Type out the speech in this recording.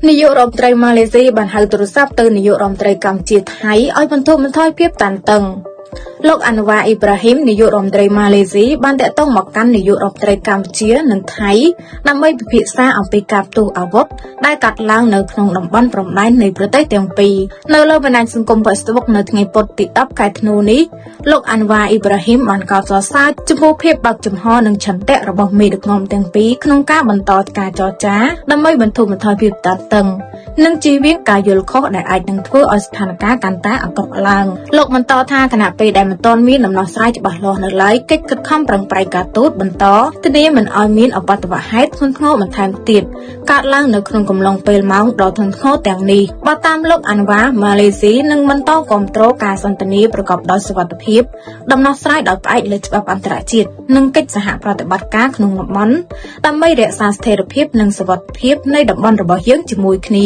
នាយករដ្ឋមន្ត្រីម៉ាឡេស៊ីបានហៅទូរស័ព្ទទៅនាយករដ្ឋមន្ត្រីកម្ពុជាថៃឲ្យបន្ធូរបន្ថយភាពតានតឹងលោកអានវ៉ាអ៊ីប្រាហ៊ីមនាយករដ្ឋមន្ត្រីម៉ាឡេស៊ីបានតាក់ទងមកកាន់នាយករដ្ឋមន្ត្រីកម្ពុជានិងថៃដើម្បីពិភាក្សាអំពីការផ្ទុះអាវុធដែលកាត់ឡើងនៅក្នុងតំបន់ព្រំដែននៃប្រទេសទាំងពីរនៅលើបណ្ដាញសង្គម Facebook នៅថ្ងៃពុធទី 10 ខែធ្នូនេះលោកអានវ៉ាអ៊ីប្រាហ៊ីមបានកោតសរសើរចំពោះភាពបើកចំហនិងឆន្ទៈរបស់មេដឹកនាំទាំងពីរក្នុងការបន្តការចរចាដើម្បីបន្ធូរបន្ថយភាពតានតឹងនិងជៀសវាងការយល់ខុសដែលអាចនឹងធ្វើឲ្យស្ថានភាពកាន់តែអាក្រក់ឡើងលោកបន្តថាគណៈពេលដែលមិនទាន់មានដំណោះស្រាយច្បាស់លាស់នៅឡើយកិច្ចខិតខំប្រឹងប្រែងការទូតបន្តធានាមិនឲ្យមានអបតវហេតុធ្ងន់ធ្ងរបន្ថែមទៀតកើតឡើងនៅក្នុងកំឡុងពេលម៉ោងដ៏ធ្ងន់ធ្ងរទាំងនេះបើតាមលោកអានវ៉ាម៉ាឡេស៊ីនឹងបន្តគាំទ្រការសន្ទនាប្រកបដោយសុវត្ថិភាពដំណោះស្រាយដោយផ្អែកលើច្បាប់អន្តរជាតិនិងកិច្ចសហប្រតិបត្តិការក្នុងតំបន់ដើម្បីរក្សាស្ថិរភាពនិងសុវត្ថិភាពនៃតំបន់របស់យើងជាមួយគ្នា